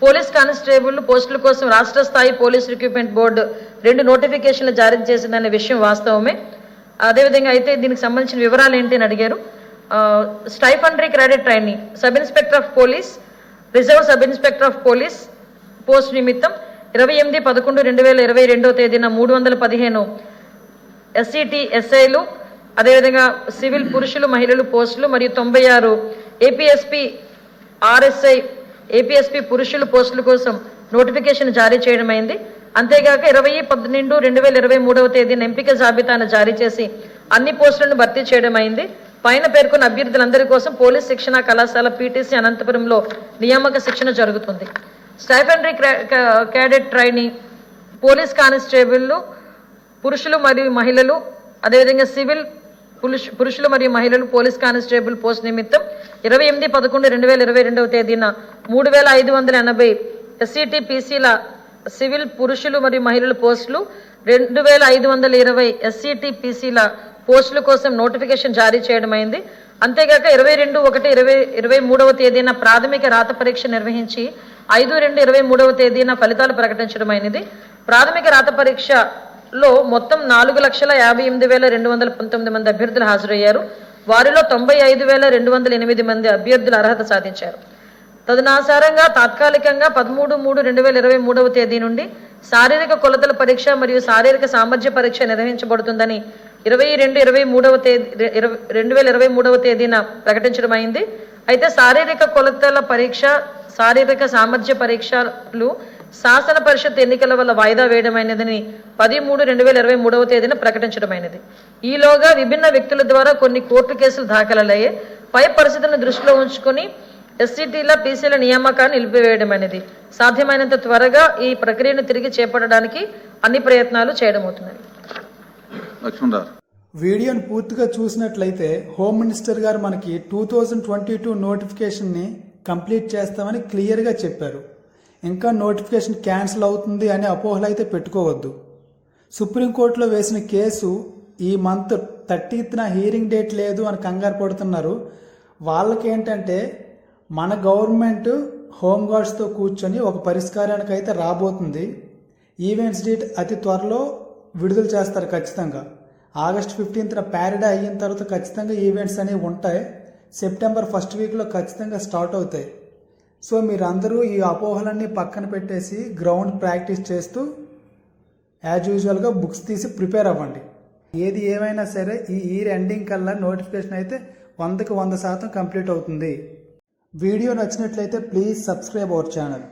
Police constable పోస్టుల కోసం రాష్ట్ర స్థాయి పోలీస్ రిక్రూట్మెంట్ బోర్డు 2 నోటిఫికేషన్లు జారీ చేసిందనే విషయం వాస్తవమే. అదేవిధంగా అయితే దీనికి సంబంధించిన వివరాలు ఏంటి అని అడిగారు. Stipendiary credit training sub inspector of police, reserve sub inspector of police post నిమిత్తం 28/11/2022 తేదీన 315 ఎస్సీటీ ఎస్ఐలు, అదేవిధంగా సివిల్ పురుషులు మహిళలు పోస్టులు మరియు 96 ఏపీఎస్పీ ఆర్ఎస్ఐ ఏపీఎస్పీ పురుషుల పోస్టుల కోసం నోటిఫికేషన్ జారీ చేయడమైంది. అంతేగాక 20/12/2023 తేదీన ఎంపిక జాబితాను జారీ చేసి అన్ని పోస్టులను భర్తీ చేయడమైంది. పైన పేర్కొన్న అభ్యర్థులందరి కోసం పోలీస్ శిక్షణ కళాశాల పీటీసీ అనంతపురంలో నియామక శిక్షణ జరుగుతుంది. Stipendiary cadet training police constable పురుషులు మరియు మహిళలు, అదేవిధంగా సివిల్ పురుషులు మరియు మహిళలు పోలీస్ కానిస్టేబుల్ పోస్ట్ నిమిత్తం 28/11/2022 తేదీన 3580 ఎస్సీటీ పీసీల సివిల్ పురుషులు మరియు మహిళల పోస్టులు, 2520 ఎస్సీటీ పీసీల పోస్టుల కోసం నోటిఫికేషన్ జారీ చేయడమైంది. అంతేగాక 22/1/2023 తేదీన ప్రాథమిక రాత పరీక్ష నిర్వహించి 5/2/23 తేదీన ఫలితాలు ప్రకటించడమైనది. ప్రాథమిక రాత పరీక్షలో మొత్తం 4,58,219 మంది అభ్యర్థులు హాజరయ్యారు. వారిలో 95,208 మంది అభ్యర్థులు అర్హత సాధించారు. తదనుసారంగా తాత్కాలికంగా 13/3/2023 తేదీ నుండి శారీరక కొలతల పరీక్ష మరియు శారీరక సామర్థ్య పరీక్ష నిర్వహించబడుతుందని 22/2/2023 తేదీన ప్రకటించడమైంది. అయితే శారీరక కొలతల పరీక్ష, శారీరక సామర్థ్య పరీక్షలు శాసన పరిషత్ ఎన్నికల వల్ల వాయిదా వేయడమైనదని 13/3/2023 తేదీన ప్రకటించడమైనది. ఈలోగా విభిన్న వ్యక్తుల ద్వారా కొన్ని కోర్టు కేసులు దాఖలయ్యాయి. పై పరిస్థితులను దృష్టిలో ఉంచుకొని ఎస్సీటీల పీసీల నియామకాన్ని నిలిపివేయడమైనది. సాధ్యమైనంత త్వరగా ఈ ప్రక్రియను తిరిగి చేపట్టడానికి అన్ని ప్రయత్నాలు చేయడమవుతున్నాయి. వీడియోని పూర్తిగా చూసినట్లయితే హోమ్ మినిస్టర్ గారు మనకి 2022 నోటిఫికేషన్ని కంప్లీట్ చేస్తామని క్లియర్గా చెప్పారు. ఇంకా నోటిఫికేషన్ క్యాన్సిల్ అవుతుంది అనే అపోహలు అయితే పెట్టుకోవద్దు. సుప్రీంకోర్టులో వేసిన కేసు ఈ మంత్ 30న హీరింగ్ డేట్ లేదు అని కంగారు పడుతున్నారు. వాళ్ళకి ఏంటంటే మన గవర్నమెంట్ హోంగార్డ్స్తో కూర్చొని ఒక పరిష్కారానికి అయితే రాబోతుంది. ఈవెంట్స్ డేట్ అతి త్వరలో విడుదల చేస్తారు ఖచ్చితంగా. ఆగస్ట్ 15న ప్యారిడా అయిన తర్వాత ఖచ్చితంగా ఈవెంట్స్ అనేవి ఉంటాయి. సెప్టెంబర్ 1st వీక్లో ఖచ్చితంగా స్టార్ట్ అవుతాయి. సో మీరందరూ ఈ అపోహలన్నీ పక్కన పెట్టేసి గ్రౌండ్ ప్రాక్టీస్ చేస్తూ యాజ్ యూజువల్గా బుక్స్ తీసి ప్రిపేర్ అవ్వండి. ఏది ఏమైనా సరే ఈ ఇయర్ ఎండింగ్ కల్లా నోటిఫికేషన్ అయితే 100% కంప్లీట్ అవుతుంది. వీడియో నచ్చినట్లయితే ప్లీజ్ సబ్స్క్రైబ్ అవర్ ఛానల్.